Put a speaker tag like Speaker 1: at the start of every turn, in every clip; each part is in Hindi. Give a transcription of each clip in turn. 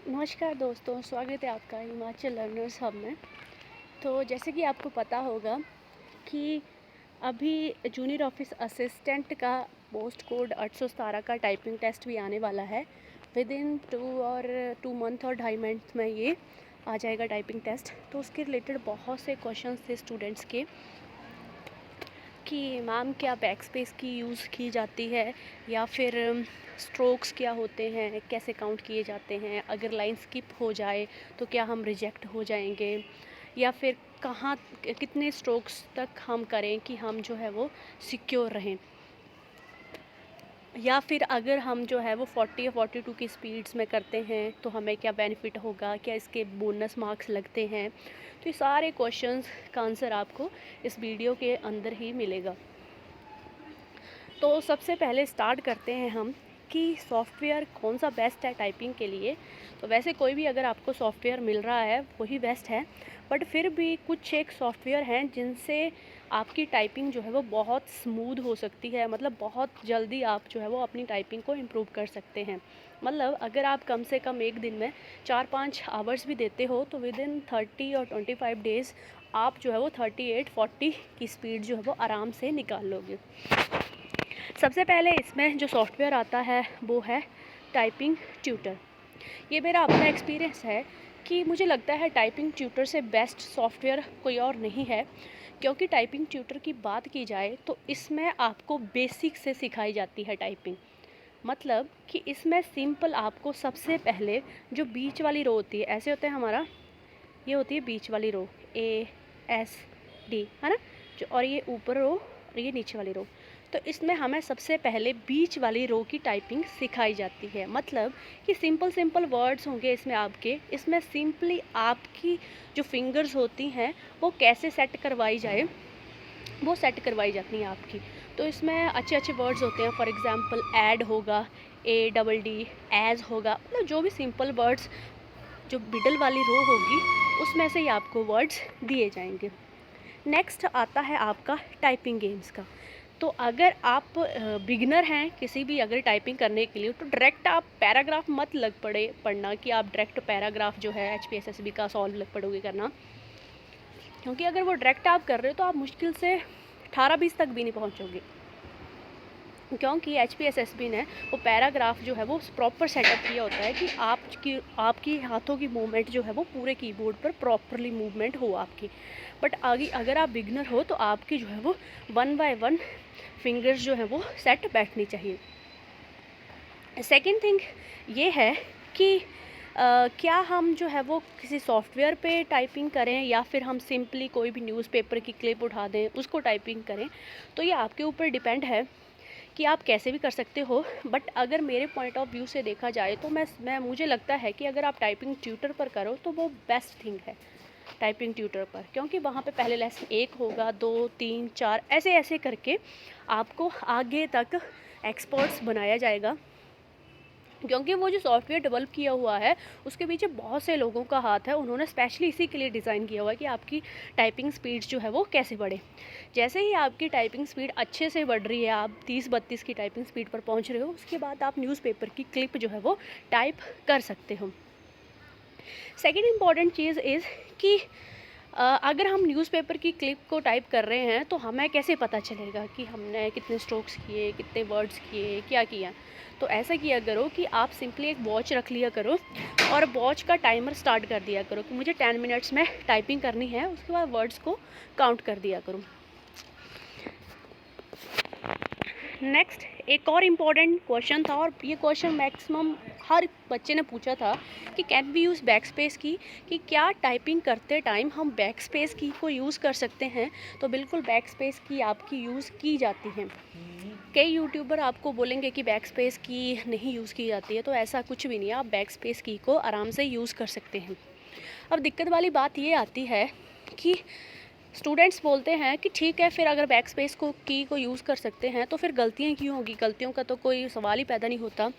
Speaker 1: नमस्कार दोस्तों, स्वागत है आपका हिमाचल लर्नर्स हब में। तो जैसे कि आपको पता होगा कि अभी जूनियर ऑफिस असिस्टेंट का पोस्ट कोड 817 का टाइपिंग टेस्ट भी आने वाला है। विद इन 2 मंथ और 2.5 मंथ में ये आ जाएगा टाइपिंग टेस्ट। तो उसके रिलेटेड बहुत से क्वेश्चंस थे स्टूडेंट्स के कि मैम क्या बैक स्पेस की यूज़ की जाती है या फिर स्ट्रोक्स क्या होते हैं, कैसे काउंट किए जाते हैं, अगर लाइन स्किप हो जाए तो क्या हम रिजेक्ट हो जाएंगे, या फिर कहाँ कितने स्ट्रोक्स तक हम करें कि हम जो है वो सिक्योर रहें, या फिर अगर हम जो है वो 40 या 42 की स्पीड्स में करते हैं तो हमें क्या बेनिफिट होगा, क्या इसके बोनस मार्क्स लगते हैं। तो ये सारे क्वेश्चंस का आंसर आपको इस वीडियो के अंदर ही मिलेगा। तो सबसे पहले स्टार्ट करते हैं हम कि सॉफ्टवेयर कौन सा बेस्ट है टाइपिंग के लिए। तो वैसे कोई भी अगर आपको सॉफ्टवेयर मिल रहा है वही बेस्ट है, बट फिर भी कुछ एक सॉफ्टवेयर हैं जिनसे आपकी टाइपिंग जो है वो बहुत स्मूथ हो सकती है। मतलब बहुत जल्दी आप जो है वो अपनी टाइपिंग को इम्प्रूव कर सकते हैं। मतलब अगर आप कम से कम एक दिन में 4-5 आवर्स भी देते हो तो विद इन 30 और 25 डेज़ आप जो है वो 38-40 की स्पीड जो है वो आराम से निकाल लोगे। सबसे पहले इसमें जो सॉफ्टवेयर आता है वो है टाइपिंग ट्यूटर। ये मेरा अपना एक्सपीरियंस है कि मुझे लगता है टाइपिंग ट्यूटर से बेस्ट सॉफ्टवेयर कोई और नहीं है, क्योंकि टाइपिंग ट्यूटर की बात की जाए तो इसमें आपको बेसिक से सिखाई जाती है टाइपिंग। मतलब कि इसमें सिंपल आपको सबसे पहले जो बीच वाली रो होती है, ऐसे होता है हमारा, ये होती है बीच वाली रो, ASD है ना, जो, और ये ऊपर रो और ये नीचे वाली रो। तो इसमें हमें सबसे पहले बीच वाली रो की टाइपिंग सिखाई जाती है। मतलब कि सिंपल वर्ड्स होंगे इसमें आपके, इसमें सिंपली आपकी जो फिंगर्स होती हैं वो कैसे सेट करवाई जाए वो सेट करवाई जाती हैं आपकी। तो इसमें अच्छे वर्ड्स होते हैं। फॉर एग्जांपल ऐड होगा, ADD, एज होगा, मतलब जो भी सिंपल वर्ड्स जो मिडल वाली रो होगी उसमें से ही आपको वर्ड्स दिए जाएंगे। नेक्स्ट आता है आपका टाइपिंग गेम्स का। तो अगर आप बिगिनर हैं किसी भी अगर टाइपिंग करने के लिए, तो डायरेक्ट आप पैराग्राफ मत लग पड़े पढ़ना कि आप डायरेक्ट पैराग्राफ जो है HPSSB का सॉल्व लग पड़ोगे करना। क्योंकि अगर वो डायरेक्ट आप कर रहे हो तो आप मुश्किल से 18-20 तक भी नहीं पहुंचोगे, क्योंकि HPSSB ने वो पैराग्राफ जो है वो प्रॉपर सेटअप किया होता है कि आपकी हाथों की मूवमेंट जो है वो पूरे कीबोर्ड पर प्रॉपरली मूवमेंट हो आपकी। बट आगे अगर आप बिगनर हो तो आपकी जो है वो 1 बाय 1 फिंगर्स जो है वो सेट बैठनी चाहिए। सेकंड थिंग ये है कि क्या हम जो है वो किसी सॉफ्टवेयर पे टाइपिंग करें या फिर हम सिंपली कोई भी न्यूज़पेपर की क्लिप उठा दें उसको टाइपिंग करें। तो ये आपके ऊपर डिपेंड है कि आप कैसे भी कर सकते हो। बट अगर मेरे पॉइंट ऑफ व्यू से देखा जाए तो मैं मुझे लगता है कि अगर आप टाइपिंग ट्यूटर पर करो तो वो बेस्ट थिंग है टाइपिंग ट्यूटर पर, क्योंकि वहाँ पे पहले लेसन 1 होगा, 2, 3, 4 ऐसे ऐसे करके आपको आगे तक एक्सपर्ट्स बनाया जाएगा। क्योंकि वो जो सॉफ्टवेयर डेवलप किया हुआ है उसके पीछे बहुत से लोगों का हाथ है। उन्होंने स्पेशली इसी के लिए डिज़ाइन किया हुआ है कि आपकी टाइपिंग स्पीड जो है वो कैसे बढ़े। जैसे ही आपकी टाइपिंग स्पीड अच्छे से बढ़ रही है, आप 30-32 की टाइपिंग स्पीड पर पहुंच रहे हो, उसके बाद आप न्यूज़पेपर की क्लिप जो है वो टाइप कर सकते हो। सेकेंड इम्पॉर्टेंट चीज़ इज़ कि अगर हम न्यूज़पेपर की क्लिप को टाइप कर रहे हैं तो हमें कैसे पता चलेगा कि हमने कितने स्ट्रोक्स किए, कितने वर्ड्स किए, क्या किया। तो ऐसा किया करो कि आप सिंपली एक वॉच रख लिया करो और वॉच का टाइमर स्टार्ट कर दिया करो कि मुझे 10 मिनट्स में टाइपिंग करनी है, उसके बाद वर्ड्स को काउंट कर दिया करो। नेक्स्ट एक और इम्पॉर्टेंट क्वेश्चन था, और ये क्वेश्चन मैक्सिमम हर बच्चे ने पूछा था कि can we use back space key, कि क्या टाइपिंग करते टाइम हम बैक स्पेस की को यूज़ कर सकते हैं। तो बिल्कुल बैक स्पेस की आपकी यूज़ की जाती है। कई यूट्यूबर आपको बोलेंगे कि बैक स्पेस की नहीं यूज़ की जाती है, तो ऐसा कुछ भी नहीं है। आप बैक स्पेस की को आराम से यूज़ कर सकते हैं। अब दिक्कत वाली बात ये आती है कि स्टूडेंट्स बोलते हैं कि ठीक है, फिर अगर बैक स्पेस को यूज़ कर सकते हैं तो फिर गलतियाँ क्यों होगी, गलतियों का तो कोई सवाल ही पैदा नहीं होता।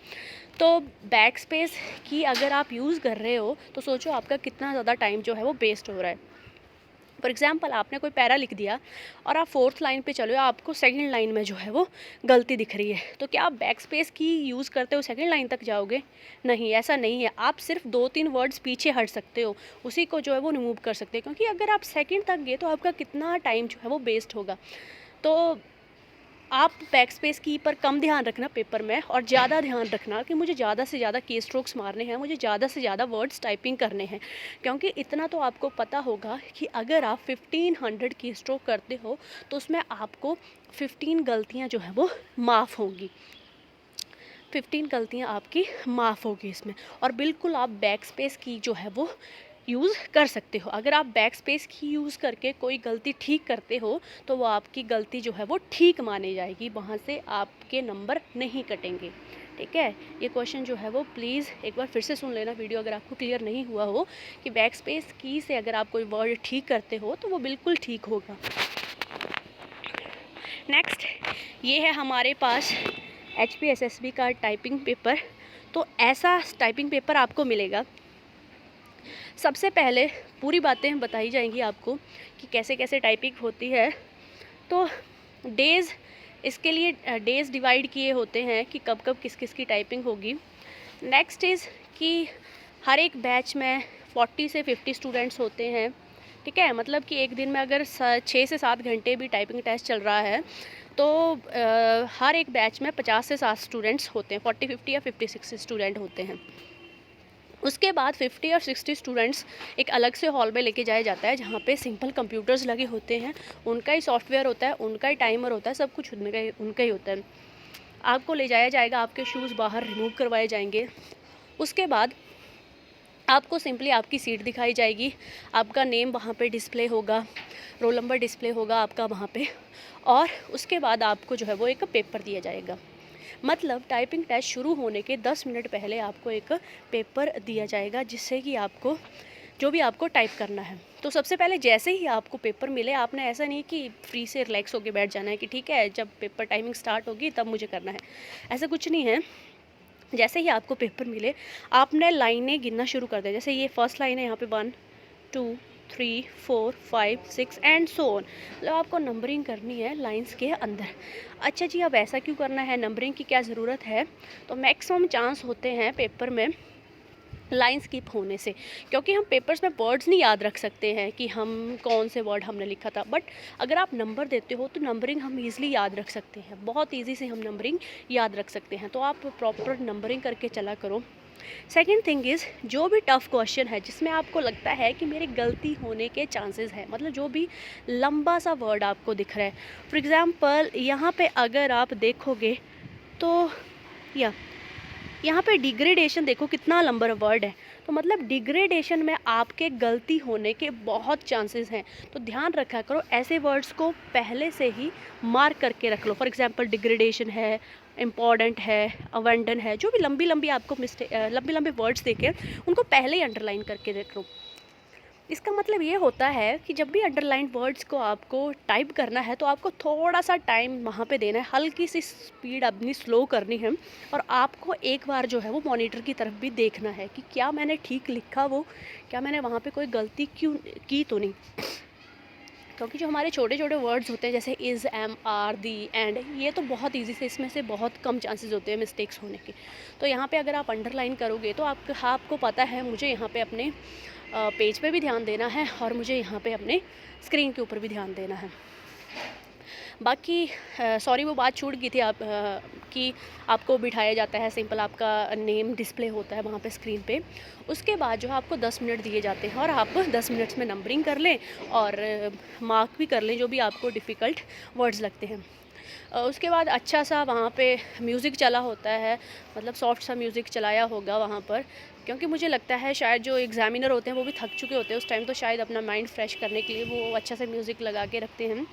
Speaker 1: तो बैक स्पेस की अगर आप यूज़ कर रहे हो तो सोचो आपका कितना ज़्यादा टाइम जो है वो वेस्ट हो रहा है। फॉर एग्जाम्पल आपने कोई पैरा लिख दिया और आप 4th लाइन पे चलो, आपको 2nd लाइन में जो है वो गलती दिख रही है, तो क्या आप बैक स्पेस की यूज़ करते हो 2nd लाइन तक जाओगे? नहीं, ऐसा नहीं है। आप सिर्फ 2-3 वर्ड्स पीछे हट सकते हो, उसी को जो है वो रिमूव कर सकते हो, क्योंकि अगर आप 2nd तक गए तो आपका कितना टाइम जो है वो वेस्ट होगा। तो आप बैक स्पेस की पर कम ध्यान रखना पेपर में, और ज़्यादा ध्यान रखना कि मुझे ज़्यादा से ज़्यादा की स्ट्रोक्स मारने हैं, मुझे ज़्यादा से ज़्यादा वर्ड्स टाइपिंग करने हैं। क्योंकि इतना तो आपको पता होगा कि अगर आप 1500 की स्ट्रोक करते हो तो उसमें आपको 15 गलतियाँ जो है वो माफ़ होंगी, 15 गलतियाँ आपकी माफ़ होगी इसमें। और बिल्कुल आप बैक स्पेस की जो है वो यूज़ कर सकते हो। अगर आप बैक स्पेस की यूज़ करके कोई गलती ठीक करते हो तो वो आपकी गलती जो है वो ठीक मानी जाएगी, वहाँ से आपके नंबर नहीं कटेंगे। ठीक है, ये क्वेश्चन जो है वो प्लीज़ एक बार फिर से सुन लेना वीडियो, अगर आपको क्लियर नहीं हुआ हो कि बैक स्पेस की से अगर आप कोई वर्ड ठीक करते हो तो वो बिल्कुल ठीक होगा। नेक्स्ट ये है हमारे पास HPSSB का टाइपिंग पेपर। तो ऐसा टाइपिंग पेपर आपको मिलेगा। सबसे पहले पूरी बातें बताई जाएंगी आपको कि कैसे कैसे टाइपिंग होती है। तो डेज़, इसके लिए डेज़ डिवाइड किए होते हैं कि कब कब किस किस की टाइपिंग होगी। नेक्स्ट इज़ कि हर एक बैच में 40 से 50 स्टूडेंट्स होते हैं। ठीक है, मतलब कि एक दिन में अगर 6 से 7 घंटे भी टाइपिंग टेस्ट चल रहा है तो हर एक बैच में 50 से 60 स्टूडेंट्स होते हैं, 40-50 या 50-60 स्टूडेंट होते हैं। उसके बाद 50 और 60 स्टूडेंट्स एक अलग से हॉल में लेके जाया जाता है, जहाँ पे सिंपल कंप्यूटर्स लगे होते हैं, उनका ही सॉफ्टवेयर होता है, उनका ही टाइमर होता है, सब कुछ उनका ही होता है। आपको ले जाया जाएगा, आपके शूज़ बाहर रिमूव करवाए जाएंगे। उसके बाद आपको सिंपली आपकी सीट दिखाई जाएगी, आपका नेम वहाँ पे डिस्प्ले होगा, रोल नंबर डिस्प्ले होगा आपका वहाँ पे, और उसके बाद आपको जो है वो एक पेपर दिया जाएगा। मतलब टाइपिंग टेस्ट शुरू होने के 10 मिनट पहले आपको एक पेपर दिया जाएगा, जिससे कि आपको जो भी आपको टाइप करना है। तो सबसे पहले जैसे ही आपको पेपर मिले, आपने ऐसा नहीं कि फ्री से रिलैक्स होकर बैठ जाना है कि ठीक है जब पेपर टाइमिंग स्टार्ट होगी तब मुझे करना है, ऐसा कुछ नहीं है। जैसे ही आपको पेपर मिले आपने लाइनें गिनना शुरू कर दें। जैसे ये फर्स्ट लाइन है, यहाँ पे 1 2 3 4 5 6 एंड सो ऑन, मतलब आपको नंबरिंग करनी है लाइंस के अंदर। अच्छा जी, अब ऐसा क्यों करना है, नंबरिंग की क्या ज़रूरत है? तो मैक्सिमम चांस होते हैं पेपर में लाइन स्किप होने से, क्योंकि हम पेपर्स में वर्ड्स नहीं याद रख सकते हैं कि हम कौन से वर्ड हमने लिखा था। बट अगर आप नंबर देते हो तो नंबरिंग हम ईज़िली याद रख सकते हैं, बहुत ईजी से हम नंबरिंग याद रख सकते हैं। तो आप प्रॉपर नंबरिंग करके चला करो। सेकेंड थिंग इज़, जो भी टफ़ क्वेश्चन है जिसमें आपको लगता है कि मेरी गलती होने के चांसेस है, मतलब जो भी लंबा सा वर्ड आपको दिख रहा है, फॉर एग्ज़ाम्पल यहाँ पे अगर आप देखोगे तो यहाँ पे डिग्रेडेशन देखो कितना लंबा वर्ड है, तो मतलब डिग्रेडेशन में आपके गलती होने के बहुत चांसेस हैं। तो ध्यान रखा करो, ऐसे वर्ड्स को पहले से ही मार्क करके रख लो। फॉर एग्जांपल डिग्रेडेशन है, इम्पॉर्टेंट है, अवेंडन है, जो भी लंबी लंबी आपको लंबे लंबे वर्ड्स देखे उनको पहले ही अंडरलाइन करके देख लो। इसका मतलब ये होता है कि जब भी अंडरलाइन वर्ड्स को आपको टाइप करना है तो आपको थोड़ा सा टाइम वहाँ पे देना है, हल्की सी स्पीड अपनी स्लो करनी है, और आपको एक बार जो है वो मॉनिटर की तरफ भी देखना है कि क्या मैंने ठीक लिखा, वो क्या मैंने वहाँ पे कोई गलती क्यों की तो नहीं। क्योंकि जो हमारे छोटे छोटे वर्ड्स होते हैं जैसे is, am, are, the, and, ये तो बहुत ईजी से, इसमें से बहुत कम चांसेस होते हैं मिस्टेक्स होने के। तो यहाँ पे अगर आप अंडरलाइन करोगे तो आपको पता है मुझे यहाँ पे अपने पेज पे भी ध्यान देना है और मुझे यहाँ पे अपने स्क्रीन के ऊपर भी ध्यान देना है। बाकी सॉरी वो बात छूट गई थी कि आपको बिठाया जाता है, सिंपल आपका नेम डिस्प्ले होता है वहाँ पे स्क्रीन पे। उसके बाद जो है आपको 10 मिनट दिए जाते हैं और आप 10 मिनट्स में नंबरिंग कर लें और मार्क भी कर लें जो भी आपको डिफ़िकल्ट वर्ड्स लगते हैं। उसके बाद अच्छा सा वहाँ पे म्यूज़िक चला होता है, मतलब सॉफ्ट सा म्यूज़िक चलाया होगा वहाँ पर, क्योंकि मुझे लगता है शायद जो एग्ज़ामिनर होते हैं वो भी थक चुके होते हैं उस टाइम, तो शायद अपना माइंड फ्रेश करने के लिए वो अच्छा सा म्यूज़िक लगा के रखते हैं।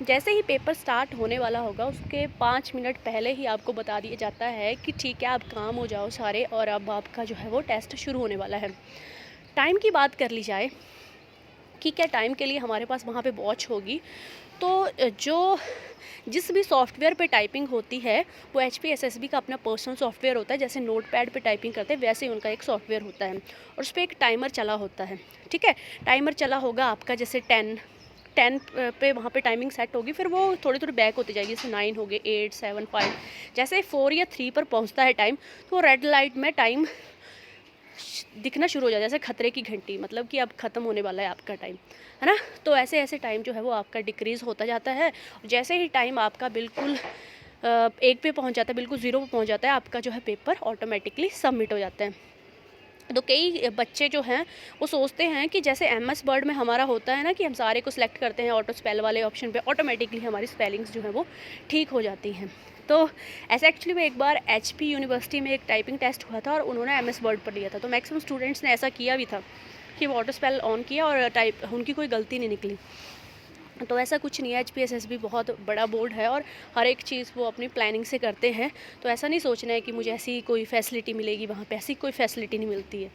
Speaker 1: जैसे ही पेपर स्टार्ट होने वाला होगा उसके 5 मिनट पहले ही आपको बता दिया जाता है कि ठीक है आप काम हो जाओ सारे, और अब आपका जो है वो टेस्ट शुरू होने वाला है। टाइम की बात कर ली जाए कि क्या टाइम के लिए हमारे पास वहाँ पे वॉच होगी। तो जो जिस भी सॉफ्टवेयर पे टाइपिंग होती है वो HPSSB का अपना पर्सनल सॉफ्टवेयर होता है। जैसे नोटपैड पे टाइपिंग करते हैं वैसे ही उनका एक सॉफ्टवेयर होता है और उस पर एक टाइमर चला होता है। ठीक है, टाइमर चला होगा आपका, जैसे 10 पे वहाँ पे टाइमिंग सेट होगी, फिर वो थोड़ी थोड़ी बैक होती जाएगी, जैसे 9 हो गए, 8, 7, 5, जैसे 4 या 3 पर पहुँचता है टाइम तो रेड लाइट में टाइम दिखना शुरू हो जाता है, जैसे खतरे की घंटी, मतलब कि अब ख़त्म होने वाला है आपका टाइम, है ना। तो ऐसे ऐसे टाइम जो है वो आपका डिक्रीज़ होता जाता है। जैसे ही टाइम आपका बिल्कुल 1 पे पहुंच जाता है, बिल्कुल 0 पे पहुंच जाता है, आपका जो है पेपर ऑटोमेटिकली सबमिट हो जाता है। तो कई बच्चे जो हैं वो सोचते हैं कि जैसे MS वर्ड में हमारा होता है ना कि हम सारे को सिलेक्ट करते हैं ऑटो स्पेल वाले ऑप्शन पे, ऑटोमेटिकली हमारी स्पेलिंग्स जो है वो ठीक हो जाती हैं। तो ऐसा एक्चुअली में एक बार HP यूनिवर्सिटी में एक टाइपिंग टेस्ट हुआ था और उन्होंने MS वर्ड पर लिया था, तो मैक्सिमम स्टूडेंट्स ने ऐसा किया भी था कि वो ऑटो स्पेल ऑन किया और टाइप उनकी कोई गलती नहीं निकली। तो ऐसा कुछ नहीं है, HPSSB बहुत बड़ा बोर्ड है और हर एक चीज़ वो अपनी प्लानिंग से करते हैं। तो ऐसा नहीं सोचना है कि मुझे ऐसी कोई फैसिलिटी मिलेगी वहाँ पे, ऐसी कोई फैसिलिटी नहीं मिलती है।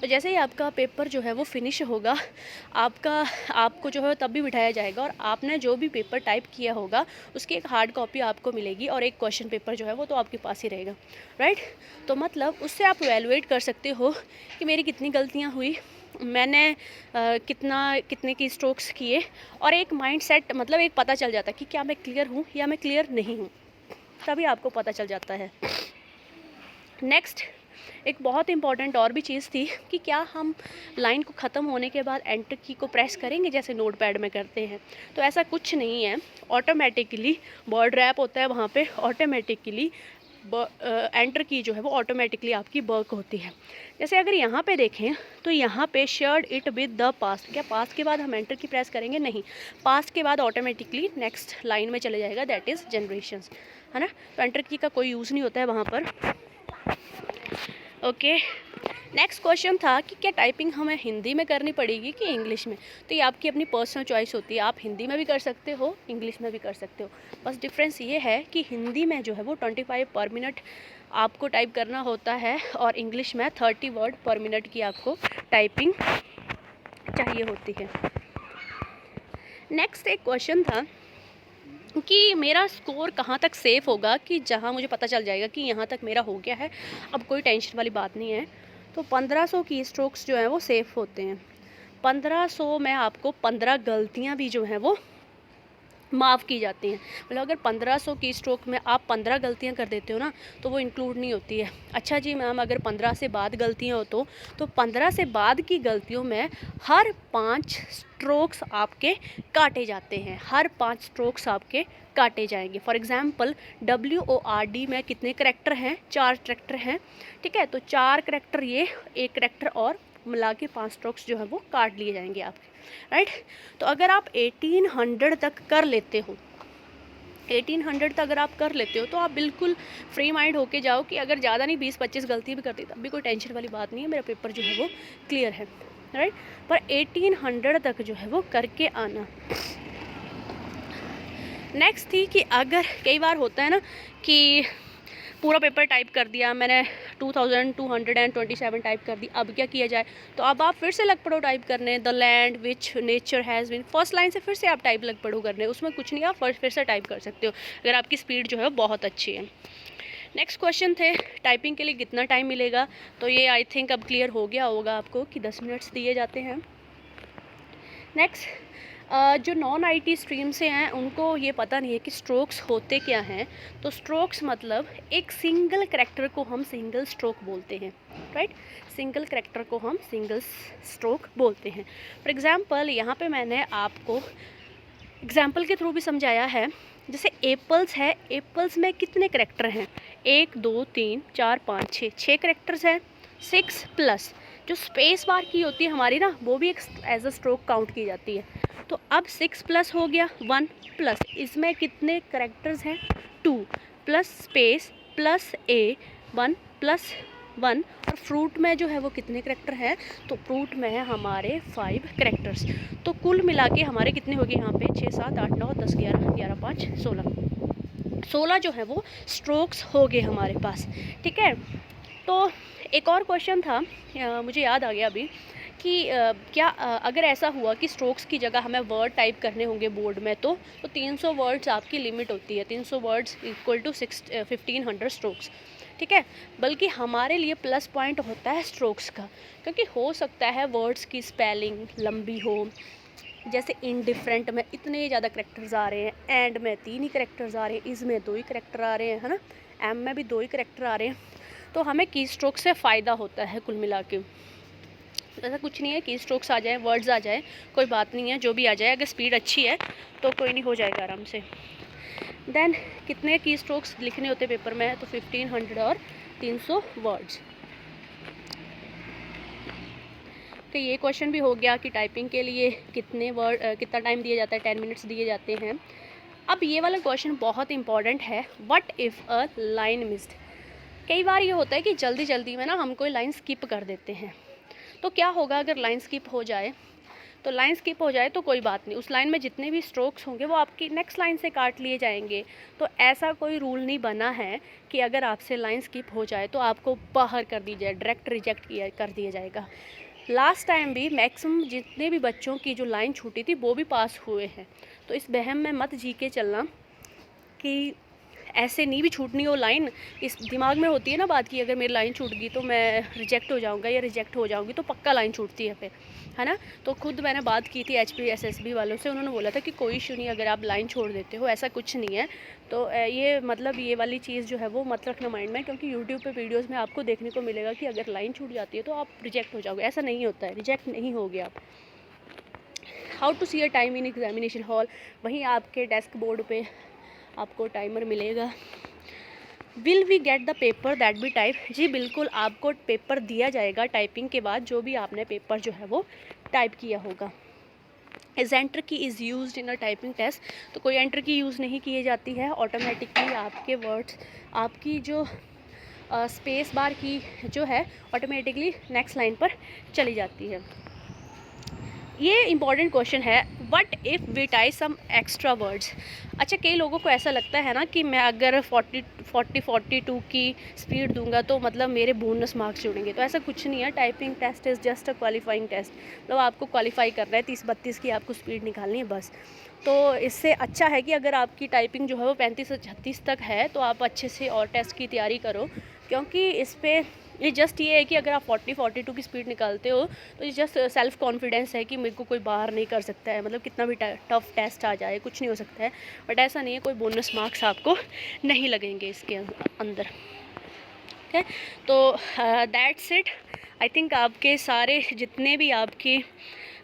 Speaker 1: तो जैसे ही आपका पेपर जो है वो फिनिश होगा, आपको जो है तब भी बिठाया जाएगा और आपने जो भी पेपर टाइप किया होगा उसकी एक हार्ड कॉपी आपको मिलेगी और एक क्वेश्चन पेपर जो है वो तो आपके पास ही रहेगा, राइट। तो मतलब उससे आप इवैल्यूएट कर सकते हो कि मेरी कितनी गलतियाँ हुई, मैंने कितने की स्ट्रोक्स किए, और एक माइंड सेट, मतलब एक पता चल जाता है कि क्या मैं क्लियर हूँ या मैं क्लियर नहीं हूँ, तभी आपको पता चल जाता है। नेक्स्ट एक बहुत इंपॉर्टेंट और भी चीज़ थी कि क्या हम लाइन को ख़त्म होने के बाद एंटर की को प्रेस करेंगे जैसे नोटपैड में करते हैं। तो ऐसा कुछ नहीं है, ऑटोमेटिकली वर्ड रैप होता है वहाँ पे, ऑटोमेटिकली एंटर की जो है वो ऑटोमेटिकली आपकी वर्क होती है। जैसे अगर यहाँ पे देखें तो यहाँ पे shared it with the past, क्या पास्ट के बाद हम एंटर की प्रेस करेंगे? नहीं, पास्ट के बाद ऑटोमेटिकली नेक्स्ट लाइन में चले जाएगा, दैट इज़ जनरेशंस, है ना। तो एंटर की का कोई यूज़ नहीं होता है वहाँ पर। ओके, नेक्स्ट क्वेश्चन था कि क्या टाइपिंग हमें हिंदी में करनी पड़ेगी कि इंग्लिश में। तो ये आपकी अपनी पर्सनल चॉइस होती है, आप हिंदी में भी कर सकते हो, इंग्लिश में भी कर सकते हो। बस डिफरेंस ये है कि हिंदी में जो है वो 25 पर मिनट आपको टाइप करना होता है और इंग्लिश में 30 वर्ड पर मिनट की आपको टाइपिंग चाहिए होती है। नेक्स्ट एक क्वेश्चन था कि मेरा स्कोर कहाँ तक सेफ़ होगा, कि जहाँ मुझे पता चल जाएगा कि यहाँ तक मेरा हो गया है, अब कोई टेंशन वाली बात नहीं है। तो 1500 की स्ट्रोक्स जो हैं वो सेफ़ होते हैं। 1500 में आपको 15 गलतियाँ भी जो हैं वो माफ़ की जाती हैं। मतलब अगर 1500 की स्ट्रोक में आप 15 गलतियाँ कर देते हो ना तो वो इंक्लूड नहीं होती है। अच्छा जी मैम, अगर 15 से बाद गलतियाँ हो तो 15 से बाद की गलतियों में हर 5 स्ट्रोक्स आपके काटे जाते हैं, हर 5 स्ट्रोक्स आपके काटे जाएंगे। फॉर एग्ज़ाम्पल WORD में कितने करैक्टर हैं? 4 करैक्टर हैं, ठीक है। तो 4 करैक्टर ये, एक करैक्टर और मिला के 5 स्ट्रोक्स जो है वो काट लिए जाएंगे आपके, राइट। तो अगर आप 1800 तक कर लेते हो, 1800 तक अगर आप कर लेते हो तो आप बिल्कुल फ्री माइंड होके जाओ कि अगर ज़्यादा नहीं 20-25 गलती भी करती तब भी कोई टेंशन वाली बात नहीं है, मेरा पेपर जो है वो क्लियर है, राइट। पर 1800 तक जो है वो करके आना। नेक्स्ट थी कि अगर कई बार होता है ना कि पूरा पेपर टाइप कर दिया मैंने, 2227 टाइप कर दी, अब क्या किया जाए? तो अब आप फिर से लग पड़ो टाइप करने, the land which nature has been, first line से फिर से आप टाइप लग पड़ो करने, उसमें कुछ नहीं, आप फिर से टाइप कर सकते हो अगर आपकी स्पीड जो है बहुत अच्छी है। नेक्स्ट क्वेश्चन थे टाइपिंग के लिए कितना टाइम मिलेगा, तो ये आई थिंक अब क्लियर हो गया होगा आपको कि 10 मिनट्स दिए जाते हैं। नेक्स्ट जो नॉन IT स्ट्रीम से हैं उनको ये पता नहीं है कि स्ट्रोक्स होते क्या हैं। तो स्ट्रोक्स मतलब एक सिंगल करैक्टर को हम सिंगल स्ट्रोक बोलते हैं, राइट। सिंगल करैक्टर को हम सिंगल स्ट्रोक बोलते हैं। फॉर एग्ज़ाम्पल यहाँ पे मैंने आपको एग्ज़ाम्पल के थ्रू भी समझाया है। जैसे एप्पल्स है, एप्पल्स में कितने करैक्टर हैं? 1 2 3 4 5 6 करैक्टर्स हैं। 6 प्लस जो स्पेस बार की होती है हमारी ना, वो भी एक एज अ स्ट्रोक काउंट की जाती है। तो अब 6 प्लस हो गया 1 प्लस, इसमें कितने करैक्टर्स हैं? 2 plus space plus A 1 plus 1, और फ्रूट में जो है वो कितने करैक्टर हैं? तो फ्रूट में है हमारे 5 करैक्टर्स। तो कुल मिला के हमारे कितने हो गए यहाँ पे? 6 7 8 9 10 11 11 5 16 जो है वो स्ट्रोक्स हो गए हमारे पास, ठीक है। तो एक और क्वेश्चन था, मुझे याद आ गया अभी, कि अगर ऐसा हुआ कि स्ट्रोक्स की जगह हमें वर्ड टाइप करने होंगे बोर्ड में, तो 300 वर्ड्स आपकी लिमिट होती है। 300 वर्ड्स इक्वल टू 1500 स्ट्रोक्स, ठीक है। बल्कि हमारे लिए प्लस पॉइंट होता है स्ट्रोक्स का, क्योंकि हो सकता है वर्ड्स की स्पेलिंग लंबी हो, जैसे इनडिफरेंट में इतने ज़्यादा करेक्टर्स आ रहे हैं, एंड में 3 ही करेक्टर्स आ रहे हैं, इस में 2 ही करेक्टर आ रहे हैं, है ना, एम में भी 2 ही करेक्टर आ रहे हैं। तो हमें की स्ट्रोक से फ़ायदा होता है कुल मिला के। ऐसा कुछ नहीं है, की स्ट्रोक्स आ जाए, वर्ड्स आ जाए, कोई बात नहीं है, जो भी आ जाए, अगर स्पीड अच्छी है तो कोई नहीं, हो जाएगा आराम से। देन कितने की स्ट्रोक्स लिखने होते पेपर में, तो 1500 और 300 वर्ड्स। तो ये क्वेश्चन भी हो गया कि टाइपिंग के लिए कितना टाइम दिया जाता है, 10 मिनट्स दिए जाते हैं। अब ये वाला क्वेश्चन बहुत इंपॉर्टेंट है, what if a line missed. कई बार ये होता है कि जल्दी जल्दी में ना हम कोई लाइन स्किप कर देते हैं, तो क्या होगा अगर लाइन स्किप हो जाए। तो लाइन स्किप हो जाए तो कोई बात नहीं, उस लाइन में जितने भी स्ट्रोक्स होंगे वो आपकी नेक्स्ट लाइन से काट लिए जाएंगे। तो ऐसा कोई रूल नहीं बना है कि अगर आपसे लाइन स्किप हो जाए तो आपको बाहर कर दी जाए, डायरेक्ट रिजेक्ट कर दिया जाएगा। लास्ट टाइम भी मैक्सिमम जितने भी बच्चों की जो लाइन छूटी थी वो भी पास हुए हैं। तो इस बहम में मत जी के चलना कि ऐसे नहीं भी छूटनी हो लाइन। इस दिमाग में होती है ना बात की, अगर मेरी लाइन छूट गई तो मैं रिजेक्ट हो जाऊंगा या रिजेक्ट हो जाऊंगी, तो पक्का लाइन छूटती है फिर, है ना। तो खुद मैंने बात की थी HPSSB वालों से, उन्होंने बोला था कि कोई इशू नहीं अगर आप लाइन छोड़ देते हो, ऐसा कुछ नहीं है। तो ये मतलब ये वाली चीज़ जो है वो मत रखना माइंड में, क्योंकि यूट्यूब पे वीडियोज़ में आपको देखने को मिलेगा कि अगर लाइन छूट जाती है तो आप रिजेक्ट हो जाओगे। ऐसा नहीं होता है, रिजेक्ट नहीं हो गया आप। How to see a time in examination hall, वहीं आपके डेस्क बोर्ड पे आपको टाइमर मिलेगा। Will we get the paper that be type, जी बिल्कुल, आपको पेपर दिया जाएगा टाइपिंग के बाद, जो भी आपने पेपर जो है वो टाइप किया होगा। Is enter key is use in a typing test, तो कोई एंटर की यूज़ नहीं की जाती है। ऑटोमेटिकली आपके वर्ड्स, आपकी जो स्पेस बार की जो है ऑटोमेटिकली नेक्स्ट लाइन पर चली जाती है। ये इंपॉर्टेंट क्वेश्चन है, what if we type some extra words. अच्छा, कई लोगों को ऐसा लगता है ना कि मैं अगर 42 की स्पीड दूंगा तो मतलब मेरे बोनस मार्क्स जुड़ेंगे, तो ऐसा कुछ नहीं है। Typing test is just a qualifying test, मतलब आपको क्वालिफाई करना है, 30-32 की आपको स्पीड निकालनी है बस। तो इससे अच्छा है कि अगर आपकी टाइपिंग जो है वो 35 से 36 तक है तो आप अच्छे से और टेस्ट की तैयारी करो, क्योंकि इस पर ये जस्ट ये है कि अगर आप 42 की स्पीड निकालते हो तो ये जस्ट सेल्फ कॉन्फिडेंस है कि मेरे को कोई बाहर नहीं कर सकता है, मतलब कितना भी टफ टेस्ट आ जाए कुछ नहीं हो सकता है। बट ऐसा नहीं है, कोई बोनस मार्क्स आपको नहीं लगेंगे इसके अंदर। ठीक है, तो दैट्स इट। आई थिंक आपके सारे जितने भी आपकी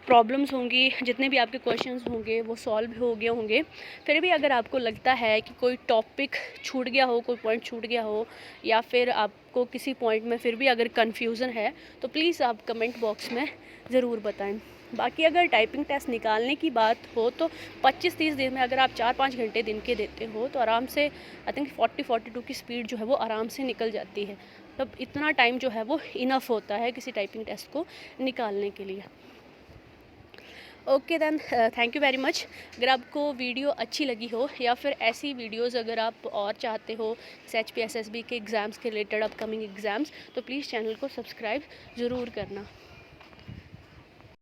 Speaker 1: प्रॉब्लम्स होंगी, जितने भी आपके क्वेश्चंस होंगे वो सॉल्व हो गए होंगे। फिर भी अगर आपको लगता है कि कोई टॉपिक छूट गया हो, कोई पॉइंट छूट गया हो, या फिर आपको किसी पॉइंट में फिर भी अगर कन्फ्यूज़न है, तो प्लीज़ आप कमेंट बॉक्स में ज़रूर बताएं। बाकी अगर टाइपिंग टेस्ट निकालने की बात हो तो 25-30 दिन में अगर आप 4-5 घंटे दिन के देते हो तो आराम से आई थिंक 40-42 की स्पीड जो है वो आराम से निकल जाती है। तब इतना टाइम जो है वो इनफ होता है किसी टाइपिंग टेस्ट को निकालने के लिए। Okay then, thank you very much. अगर आपको वीडियो अच्छी लगी हो या फिर ऐसी वीडियोस अगर आप और चाहते हो HPSSB के एग्ज़ाम्स के रिलेटेड, अपकमिंग एग्ज़ाम्स, तो प्लीज़ चैनल को सब्सक्राइब ज़रूर करना।